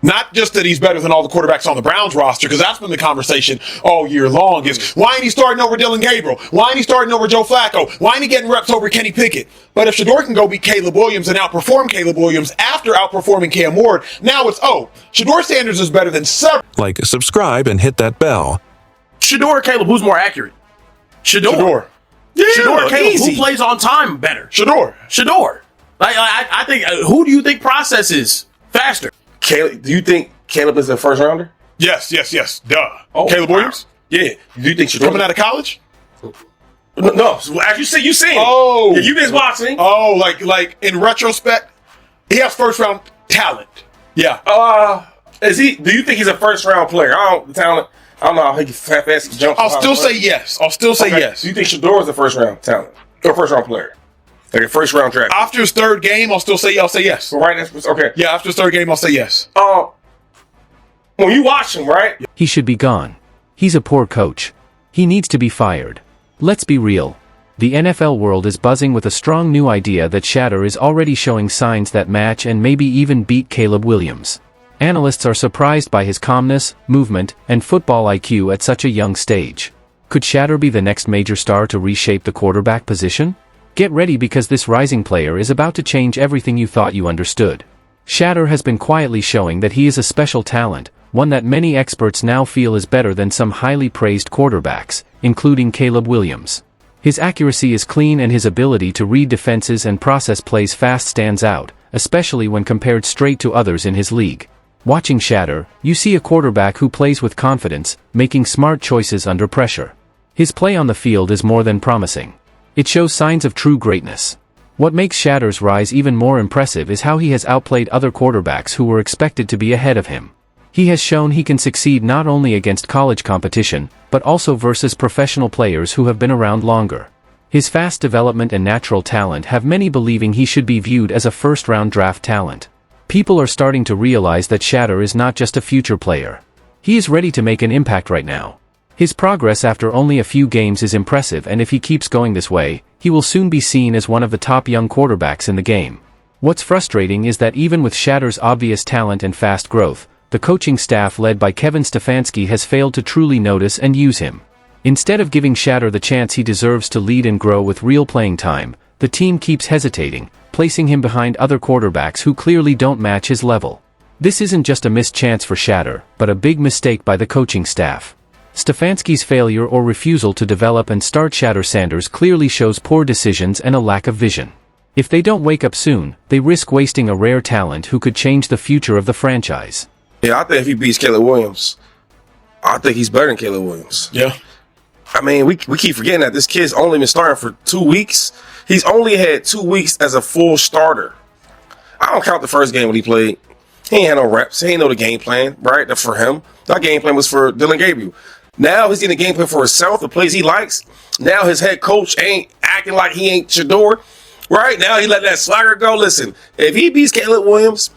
Not just that he's better than all the quarterbacks on the Browns roster, because that's been the conversation all year long is, why ain't he starting over Dylan Gabriel? Why ain't he starting over Joe Flacco? Why ain't he getting reps over Kenny Pickett? But if Shedeur can go beat Caleb Williams and outperform Caleb Williams after outperforming Cam Ward, now it's, Shedeur Sanders is better than several. Like, subscribe, and hit that bell. Shedeur or Caleb, who's more accurate? Shedeur. Yeah, Shedeur or Caleb, easy. who plays on time better? Shedeur. I think, who do you think processes faster? Caleb, do you think Caleb is a first rounder? Yes. Duh. Caleb Williams? Yeah. Do you think Shedeur Coming out of college? No. As you say, you seen. Oh. Yeah, you been watching. Oh, like in retrospect, he has first round talent. Yeah. Do you think he's a first round player? I don't know how he fast he jumps. I'll still say yes. Yes. Do you think Shedeur is a first round talent or first round player? Like a first round draft. After his third game, I'll say yes. So right, okay. Yeah, after his third game, I'll say yes. When you watch him, right? He should be gone. He's a poor coach. He needs to be fired. Let's be real. The NFL world is buzzing with a strong new idea that Shedeur is already showing signs that match and maybe even beat Caleb Williams. Analysts are surprised by his calmness, movement, and football IQ at such a young stage. Could Shedeur be the next major star to reshape the quarterback position? Get ready because this rising player is about to change everything you thought you understood. Shedeur has been quietly showing that he is a special talent, one that many experts now feel is better than some highly praised quarterbacks, including Caleb Williams. His accuracy is clean and his ability to read defenses and process plays fast stands out, especially when compared straight to others in his league. Watching Shedeur, you see a quarterback who plays with confidence, making smart choices under pressure. His play on the field is more than promising. It shows signs of true greatness. What makes Shedeur's rise even more impressive is how he has outplayed other quarterbacks who were expected to be ahead of him. He has shown he can succeed not only against college competition, but also versus professional players who have been around longer. His fast development and natural talent have many believing he should be viewed as a first-round draft talent. People are starting to realize that Shedeur is not just a future player. He is ready to make an impact right now. His progress after only a few games is impressive, and if he keeps going this way, he will soon be seen as one of the top young quarterbacks in the game. What's frustrating is that even with Shedeur's obvious talent and fast growth, the coaching staff led by Kevin Stefanski has failed to truly notice and use him. Instead of giving Shedeur the chance he deserves to lead and grow with real playing time, the team keeps hesitating, placing him behind other quarterbacks who clearly don't match his level. This isn't just a missed chance for Shedeur, but a big mistake by the coaching staff. Stefanski's failure or refusal to develop and start Shedeur Sanders clearly shows poor decisions and a lack of vision. If they don't wake up soon, they risk wasting a rare talent who could change the future of the franchise. Yeah, I think if he beats Caleb Williams, I think he's better than Caleb Williams. Yeah. I mean, we keep forgetting that this kid's only been starting for 2 weeks. He's only had 2 weeks as a full starter. I don't count the first game when he played. He ain't had no reps. He ain't know the game plan, right? That's for him. That game plan was for Dylan Gabriel. Now he's in the game plan for himself, the plays he likes. Now his head coach ain't acting like he ain't Shedeur, right? Now he let that swagger go. Listen, if he beats Caleb Williams,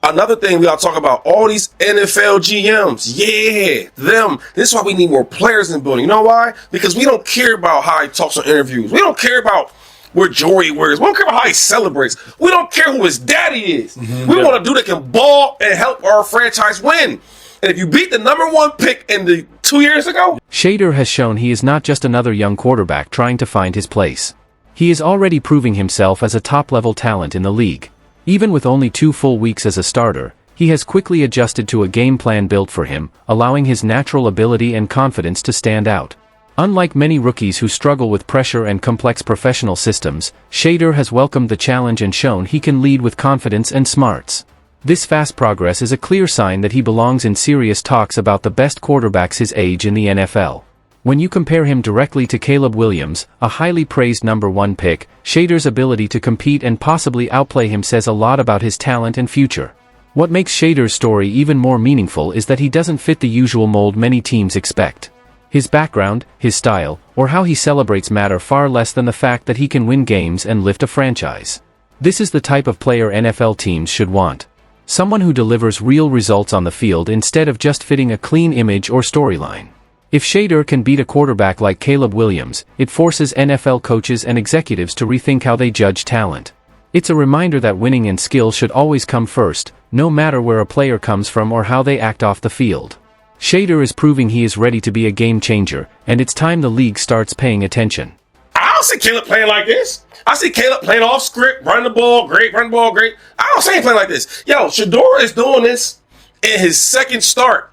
another thing we all talk about, all these NFL GMs, yeah, them. This is why we need more players in the building. You know why? Because we don't care about how he talks on interviews. We don't care about where jewelry wears. We don't care about how he celebrates. We don't care who his daddy is. We want a dude that can ball and help our franchise win. And if you beat the number 1 pick in the 2 years ago. Shedeur has shown he is not just another young quarterback trying to find his place. He is already proving himself as a top-level talent in the league. Even with only 2 full weeks as a starter, he has quickly adjusted to a game plan built for him, allowing his natural ability and confidence to stand out. Unlike many rookies who struggle with pressure and complex professional systems, Shedeur has welcomed the challenge and shown he can lead with confidence and smarts. This fast progress is a clear sign that he belongs in serious talks about the best quarterbacks his age in the NFL. When you compare him directly to Caleb Williams, a highly praised number 1 pick, Shedeur's ability to compete and possibly outplay him says a lot about his talent and future. What makes Shedeur's story even more meaningful is that he doesn't fit the usual mold many teams expect. His background, his style, or how he celebrates matter far less than the fact that he can win games and lift a franchise. This is the type of player NFL teams should want. Someone who delivers real results on the field instead of just fitting a clean image or storyline. If Shedeur can beat a quarterback like Caleb Williams, it forces NFL coaches and executives to rethink how they judge talent. It's a reminder that winning and skill should always come first, no matter where a player comes from or how they act off the field. Shedeur is proving he is ready to be a game changer, and it's time the league starts paying attention. I don't see Caleb playing like this. I see Caleb playing off script, running the ball great. I don't see him playing like this. Yo, Shedeur is doing this in his second start.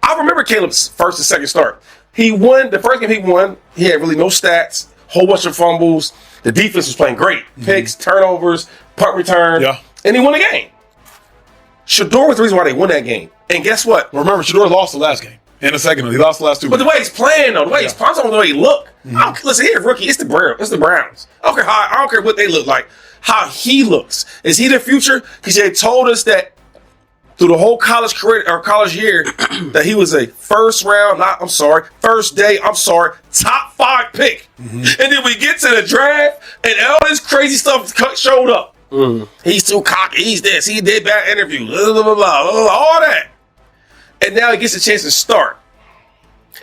I remember Caleb's first and second start. He won the first game he won. He had really no stats, whole bunch of fumbles. The defense was playing great. Picks, turnovers, punt return, and he won the game. Shedeur was the reason why they won that game. And guess what? Remember, Shedeur lost the last game. In the second one, he lost the last two. But the way he's playing, though, the way he's playing, the way he look. Listen, he's a rookie. It's the Browns. I don't care what they look like. How he looks. Is he the future? Because they told us that through the whole college career or college year that he was a first day, top 5 pick. And then we get to the draft and all this crazy stuff showed up. He's too cocky. He's this. He did bad interview. Blah, blah, blah, blah, all that. And now he gets a chance to start.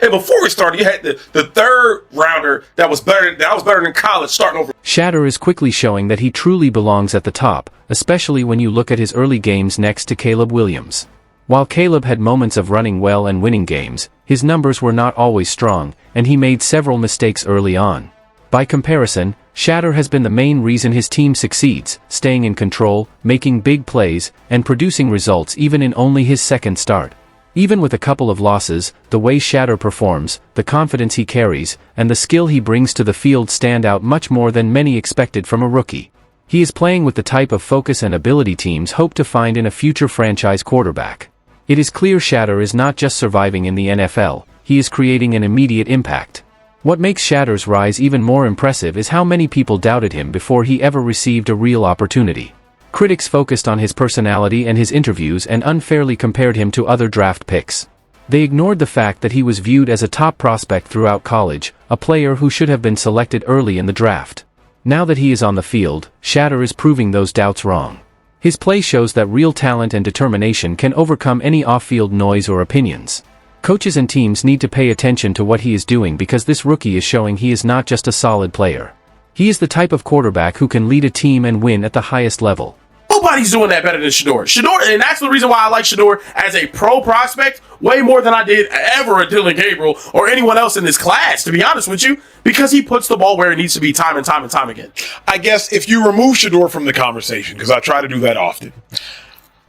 And before he started, you had the third rounder that was better than college starting over. Shedeur is quickly showing that he truly belongs at the top, especially when you look at his early games next to Caleb Williams. While Caleb had moments of running well and winning games, his numbers were not always strong, and he made several mistakes early on. By comparison, Shedeur has been the main reason his team succeeds, staying in control, making big plays, and producing results even in only his second start. Even with a couple of losses, the way Shedeur performs, the confidence he carries, and the skill he brings to the field stand out much more than many expected from a rookie. He is playing with the type of focus and ability teams hope to find in a future franchise quarterback. It is clear Shedeur is not just surviving in the NFL, he is creating an immediate impact. What makes Shedeur's rise even more impressive is how many people doubted him before he ever received a real opportunity. Critics focused on his personality and his interviews and unfairly compared him to other draft picks. They ignored the fact that he was viewed as a top prospect throughout college, a player who should have been selected early in the draft. Now that he is on the field, Shedeur is proving those doubts wrong. His play shows that real talent and determination can overcome any off-field noise or opinions. Coaches and teams need to pay attention to what he is doing because this rookie is showing he is not just a solid player. He is the type of quarterback who can lead a team and win at the highest level. Nobody's doing that better than Shedeur. And that's the reason why I like Shedeur as a pro prospect way more than I did ever a Dylan Gabriel or anyone else in this class, to be honest with you, because he puts the ball where it needs to be time and time again. I guess if you remove Shedeur from the conversation, because I try to do that often,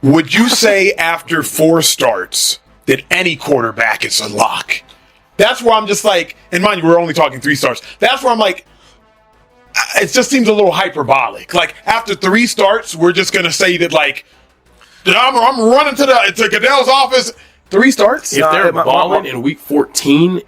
would you say after 4 starts that any quarterback is a lock? That's where I'm just like, and mind you, we're only talking 3 starts. That's where I'm like, it just seems a little hyperbolic. Like, after 3 starts, we're just going to say that, like, I'm running to Goodell's office. 3 starts? If they're balling in week 14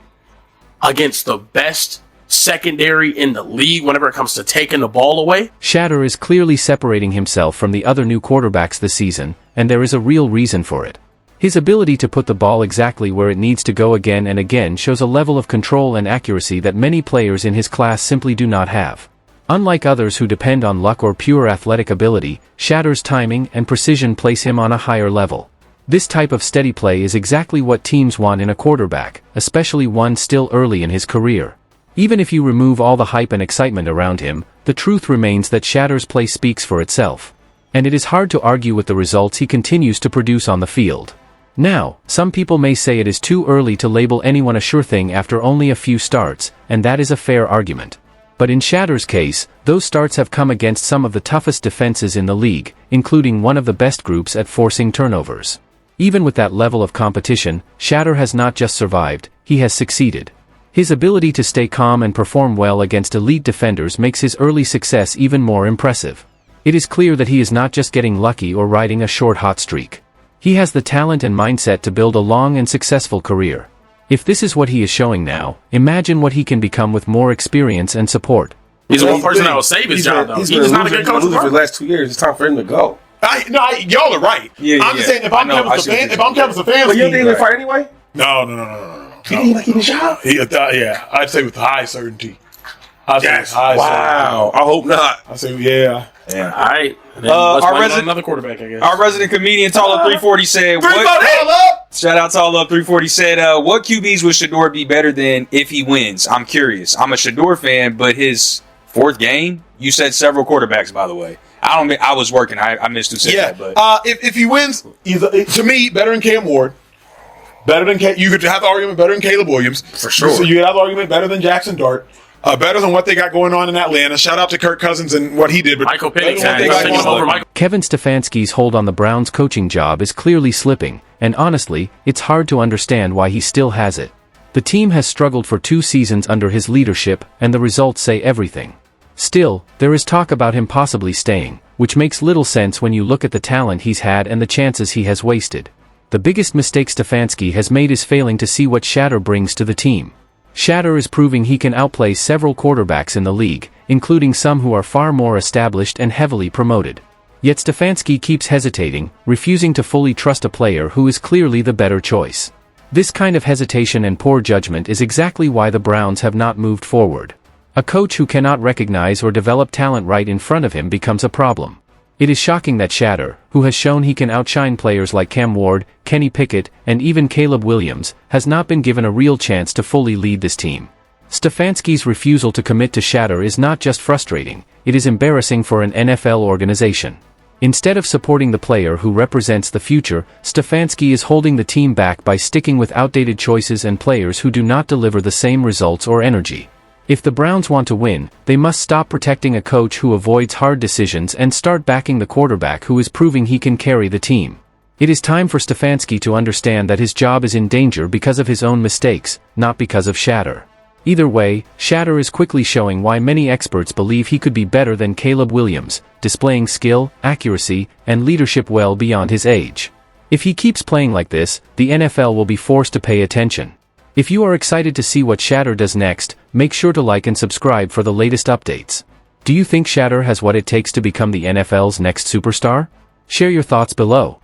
against the best secondary in the league whenever it comes to taking the ball away. Shedeur is clearly separating himself from the other new quarterbacks this season, and there is a real reason for it. His ability to put the ball exactly where it needs to go again and again shows a level of control and accuracy that many players in his class simply do not have. Unlike others who depend on luck or pure athletic ability, Shedeur's timing and precision place him on a higher level. This type of steady play is exactly what teams want in a quarterback, especially one still early in his career. Even if you remove all the hype and excitement around him, the truth remains that Shedeur's play speaks for itself. And it is hard to argue with the results he continues to produce on the field. Now, some people may say it is too early to label anyone a sure thing after only a few starts, and that is a fair argument. But in Shedeur's case, those starts have come against some of the toughest defenses in the league, including one of the best groups at forcing turnovers. Even with that level of competition, Shedeur has not just survived, he has succeeded. His ability to stay calm and perform well against elite defenders makes his early success even more impressive. It is clear that he is not just getting lucky or riding a short hot streak. He has the talent and mindset to build a long and successful career. If this is what he is showing now, imagine what he can become with more experience and support. He's the one person that will save his job, though. He's not a good coach for the last 2 years. It's time for him to go. Y'all are right. I'm just saying, if I'm Kevin Stefanski, but you don't think he'll fight anyway? No. He didn't like getting shot. Yeah, I'd say with high certainty. Wow. I hope not. I say, yeah. All right. Another quarterback, I guess. Our resident comedian, Tall Up 340, said, shout out Tall Up 340, said, what QBs would Shedeur be better than if he wins? I'm curious. I'm a Shedeur fan, but his 4th game, you said several quarterbacks, by the way. I was working. I missed who said Yeah. that, but If he wins, to me, better than Cam Ward. Better than you could have the argument better than Caleb Williams. For sure. So you could have the argument better than Jackson Dart. Better than what they got going on in Atlanta. Shout out to Kirk Cousins and what he did. But Michael better Penix than what they got going on. Michael. Kevin Stefanski's hold on the Browns' coaching job is clearly slipping, and honestly, it's hard to understand why he still has it. The team has struggled for 2 seasons under his leadership, and the results say everything. Still, there is talk about him possibly staying, which makes little sense when you look at the talent he's had and the chances he has wasted. The biggest mistake Stefanski has made is failing to see what Shedeur brings to the team. Shedeur is proving he can outplay several quarterbacks in the league, including some who are far more established and heavily promoted. Yet Stefanski keeps hesitating, refusing to fully trust a player who is clearly the better choice. This kind of hesitation and poor judgment is exactly why the Browns have not moved forward. A coach who cannot recognize or develop talent right in front of him becomes a problem. It is shocking that Shedeur, who has shown he can outshine players like Cam Ward, Kenny Pickett, and even Caleb Williams, has not been given a real chance to fully lead this team. Stefanski's refusal to commit to Shedeur is not just frustrating, it is embarrassing for an NFL organization. Instead of supporting the player who represents the future, Stefanski is holding the team back by sticking with outdated choices and players who do not deliver the same results or energy. If the Browns want to win, they must stop protecting a coach who avoids hard decisions and start backing the quarterback who is proving he can carry the team. It is time for Stefanski to understand that his job is in danger because of his own mistakes, not because of Shedeur. Either way, Shedeur is quickly showing why many experts believe he could be better than Caleb Williams, displaying skill, accuracy, and leadership well beyond his age. If he keeps playing like this, the NFL will be forced to pay attention. If you are excited to see what Shedeur does next, make sure to like and subscribe for the latest updates. Do you think Shedeur has what it takes to become the NFL's next superstar? Share your thoughts below.